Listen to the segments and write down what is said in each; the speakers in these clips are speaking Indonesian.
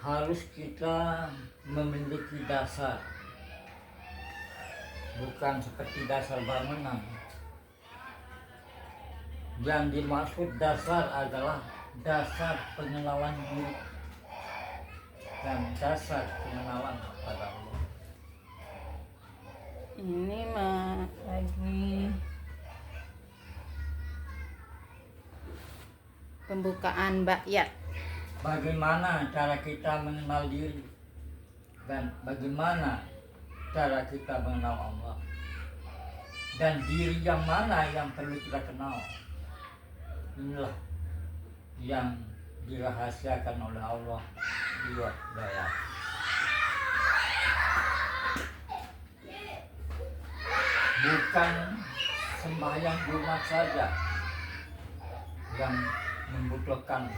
harus kita memiliki dasar, bukan seperti dasar bangunan. Yang dimaksud dasar adalah dasar pengenalan diri dan dasar pengenalan pada Allah. Ini mah lagi pembukaan Bakyat. Bagaimana cara kita mengenal diri dan bagaimana cara kita mengenal Allah, dan diri yang mana yang perlu kita kenal. Inilah yang dirahasiakan oleh Allah di Bakyat. Bukan sembahyang di rumah saja yang membutuhkan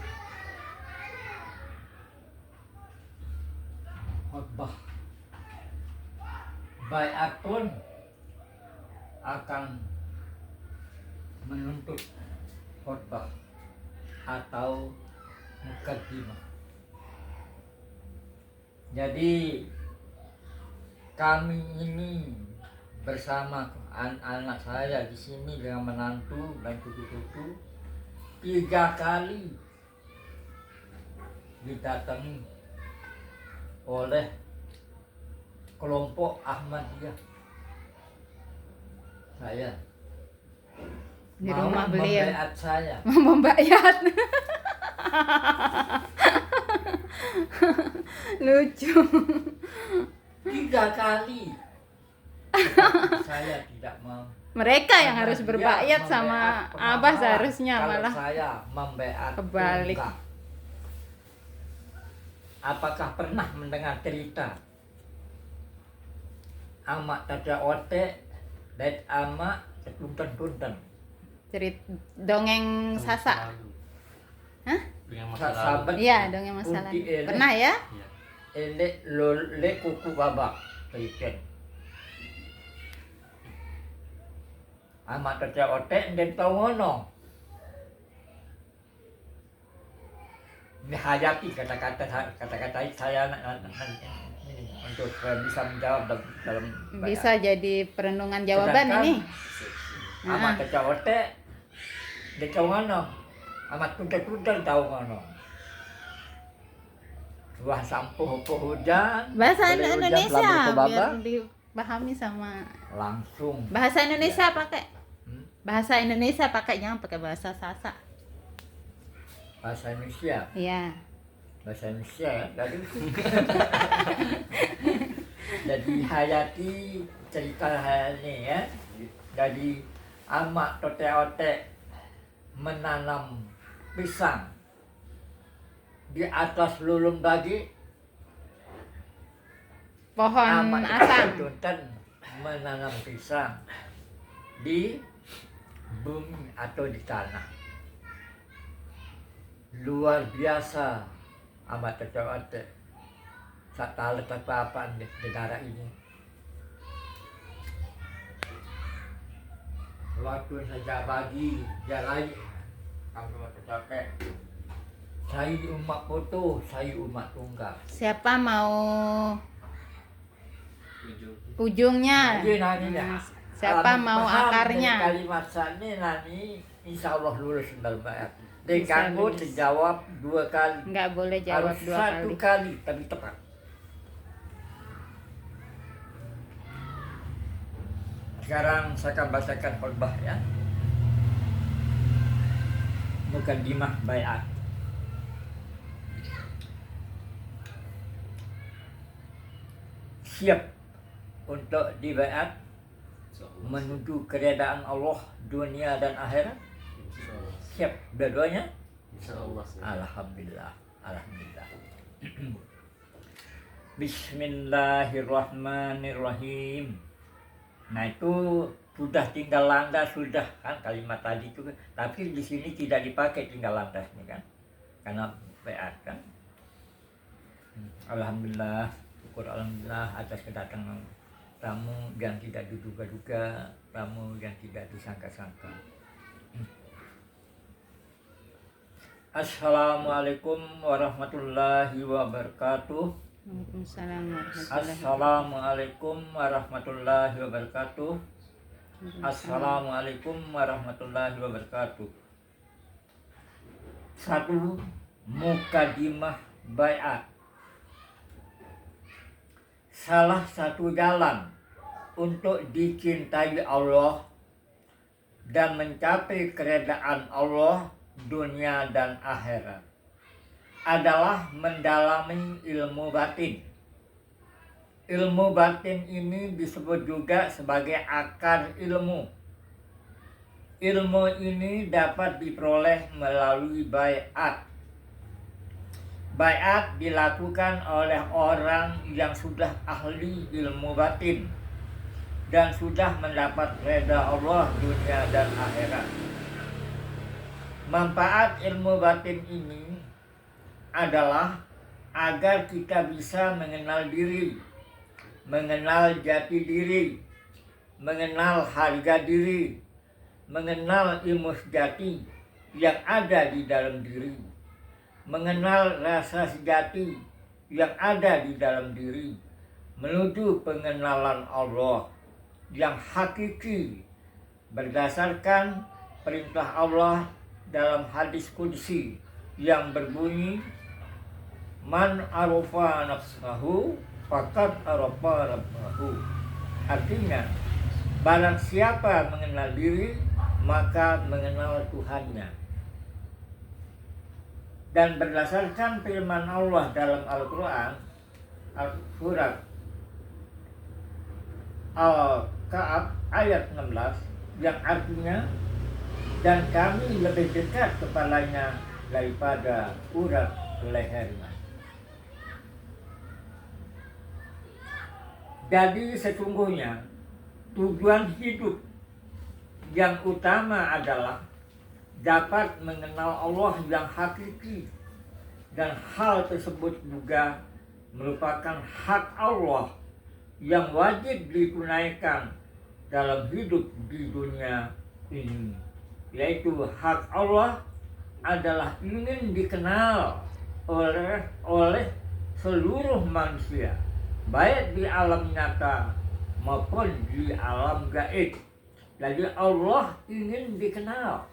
khotbah. Bakyat pun akan menuntut khotbah atau mukaddimah. Jadi kami ini bersama anak saya di sini dengan menantu dan cucu-cucu 3 kali didatangi oleh kelompok Ahmadiyah. Saya Di mau rumah beliau. membayat saya. Membayat. Lucu. 3 kali. Saya tidak mau. Mereka yang Karena harus dia berbayat sama membayat Abah pemahaman. seharusnya Kalau malah saya membayat kebalik. tunggal. Apakah pernah mendengar cerita amak tata ote dan amak tunten-tunten? dongeng Sasa. Hah? Dengan masa lalu. Sahabat Iya, dongeng masa lalu. Pernah ya? Iya. ele le kuku babak cerita. Amak tata ote dan tau ngono. Menghayati kata-kata saya untuk bisa menjawab dalam Bisa jadi perenungan jawaban Sedangkan ini. amat kecawote dia tahu ngono, amat tuntel-tuntel tahu ngono. Wah sampuh hujan, Bahasa beli hujan, Indonesia lampu ke baba, biar dipahami sama langsung. bahasa Indonesia pakai. Hmm? Bahasa Indonesia pakai, jangan pakai bahasa Sasa. Bahasa Indonesia, Iya. bahasa Indonesia ya. Jadi hayati cerita ini ya. Jadi amak tote-ote menanam pisang di atas lulung bagi. Pohon Amak asam. tunten menanam pisang di bumi atau di tanah. Luar biasa amat tote-ote. Tak tahu apa di negara ini. Waktu saja bagi jalan kami capek. Saya umat foto, saya umat tunggal. Siapa mau Ujung. ujungnya? Jadi nanti ya. Siapa mau paham akarnya? dari kalimat sana nanti insya Allah lulus dalam bayar. Bisa Dekatku lulus. dijawab 2 kali. Nggak boleh jawab Harus 2 1 kali. kali tapi tepat. Sekarang saya akan bacakan khotbah ya. Mukaddimah bayat. Siap untuk dibayat menuju keredaan Allah dunia dan akhirat? Insyaallah. Siap dua-duanya? Insyaallah. Alhamdulillah, alhamdulillah. Bismillahirrahmanirrahim. Nah itu sudah tinggal landas sudah kan kalimat tadi itu, tapi di sini tidak dipakai tinggal landasnya kan, karena bayat kan. Alhamdulillah, syukur alhamdulillah atas kedatangan tamu yang tidak diduga-duga, tamu yang tidak disangka-sangka. Assalamualaikum warahmatullahi wabarakatuh. Waalaikumsalam warahmatullahi Assalamualaikum warahmatullahi wabarakatuh. wabarakatuh. Assalamualaikum warahmatullahi wabarakatuh. Satu, mukadimah baiat. Salah satu jalan untuk dicintai Allah dan mencapai keredaan Allah dunia dan akhirat adalah mendalami ilmu batin. Ilmu batin ini disebut juga sebagai akar ilmu. Ilmu ini dapat diperoleh melalui baiat. Baiat dilakukan oleh orang yang sudah ahli ilmu batin dan sudah mendapat reda Allah dunia dan akhirat. Manfaat ilmu batin ini adalah agar kita bisa mengenal diri, mengenal jati diri, mengenal harga diri, mengenal ilmu sejati yang ada di dalam diri, mengenal rasa sejati yang ada di dalam diri, menuju pengenalan Allah yang hakiki berdasarkan perintah Allah dalam hadis qudsi yang berbunyi, man arafa nafsahu faqad arafa rabbahu. Artinya, barang siapa mengenal diri maka mengenal Tuhannya. Dan berdasarkan firman Allah dalam Al-Quran, surat Al-Ka'ab ayat 16, yang artinya, dan kami lebih dekat kepalanya daripada urat lehernya. Jadi sesungguhnya tujuan hidup yang utama adalah dapat mengenal Allah yang hakiki, dan hal tersebut juga merupakan hak Allah yang wajib ditunaikan dalam hidup di dunia ini, yaitu hak Allah adalah ingin dikenal oleh seluruh manusia, baik di alam nyata maupun di alam gaib. Jadi Allah ingin dikenal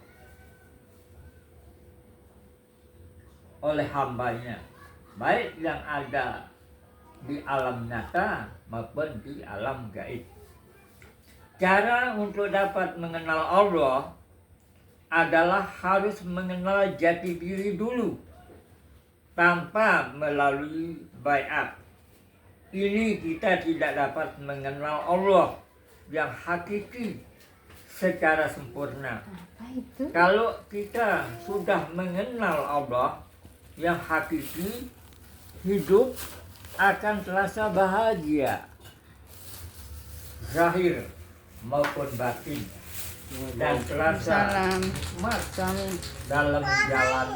oleh hambanya, baik yang ada di alam nyata maupun di alam gaib. Cara untuk dapat mengenal Allah adalah harus mengenal jati diri dulu tanpa melalui baiat. Ini kita tidak dapat mengenal Allah yang hakiki secara sempurna. Apa itu? Kalau kita sudah mengenal Allah yang hakiki, hidup akan terasa bahagia, zahir maupun batin, dan terasa Salam. nikmat Salam. dalam jalan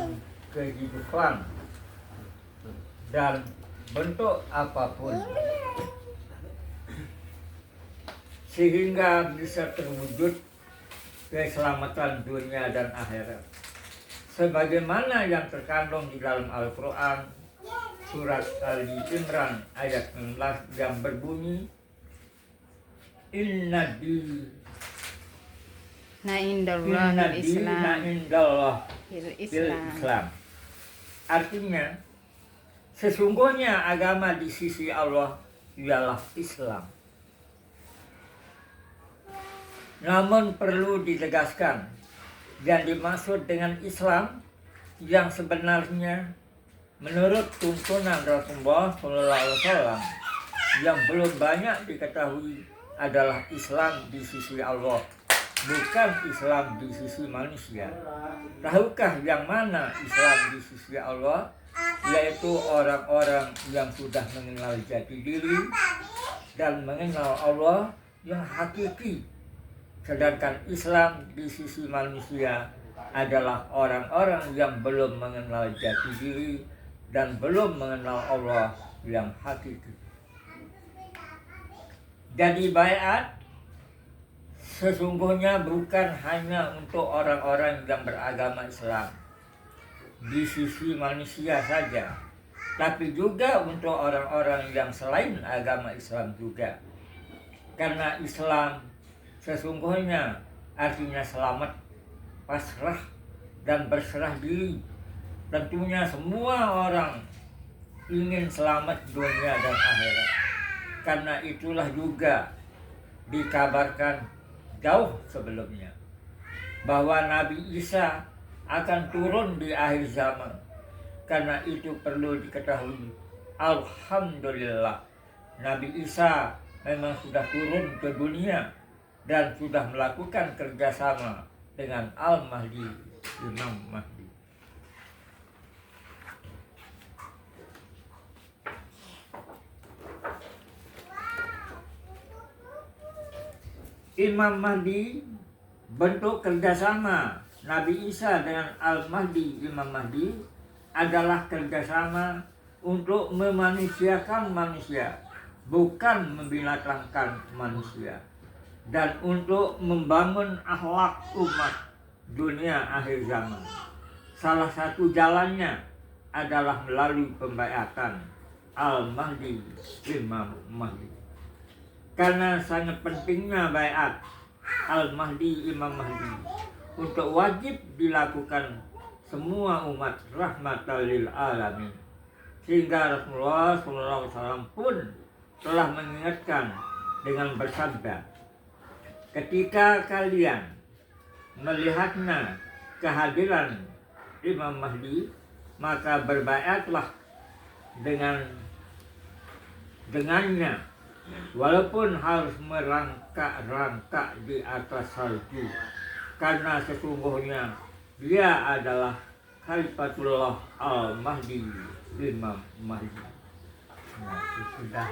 kehidupan dan bentuk apapun, sehingga bisa terwujud keselamatan dunia dan akhirat. Sebagaimana yang terkandung di dalam Al-Quran surat Ali Imran ayat 16 yang berbunyi, Inna Indallah fil Islam. Islam. Artinya, sesungguhnya agama di sisi Allah ialah Islam. Namun perlu ditegaskan, yang dimaksud dengan Islam yang sebenarnya menurut tuntunan Rasulullah SAW yang belum banyak diketahui adalah Islam di sisi Allah, bukan Islam di sisi manusia. Tahukah yang mana Islam di sisi Allah? Yaitu orang-orang yang sudah mengenal jati diri dan mengenal Allah yang hakiki. Sedangkan Islam di sisi manusia adalah orang-orang yang belum mengenal jati diri dan belum mengenal Allah yang hakiki. Jadi baiat sesungguhnya bukan hanya untuk orang-orang yang beragama Islam, di sisi manusia saja, tapi juga untuk orang-orang yang selain agama Islam juga. Karena Islam sesungguhnya artinya selamat, pasrah, dan berserah diri. Tentunya semua orang ingin selamat dunia dan akhirat. Karena itulah juga dikabarkan jauh sebelumnya bahwa Nabi Isa akan turun di akhir zaman. Karena itu perlu diketahui, alhamdulillah, Nabi Isa memang sudah turun ke dunia dan sudah melakukan kerjasama dengan Al-Mahdi, Imam Mahdi. Imam Mahdi, bentuk kerjasama Nabi Isa dengan Al-Mahdi, Imam Mahdi adalah kerjasama untuk memanusiakan manusia, bukan membinatangkan manusia, dan untuk membangun akhlak umat dunia akhir zaman. Salah satu jalannya adalah melalui pembaiatan Al-Mahdi, Imam Mahdi. Karena sangat pentingnya baiat Al-Mahdi, Imam Mahdi untuk wajib dilakukan semua umat rahmatan lil alamin. Sehingga Rasulullah SAW pun telah mengingatkan dengan bersabda, ketika kalian melihatnya kehadiran Imam Mahdi, maka berbaiatlah dengannya, walaupun harus merangkak-rangkak di atas salju, karena sesungguhnya dia adalah Khalifatullah Al-Mahdi, Imam Mahdi. Nah, itu sudah.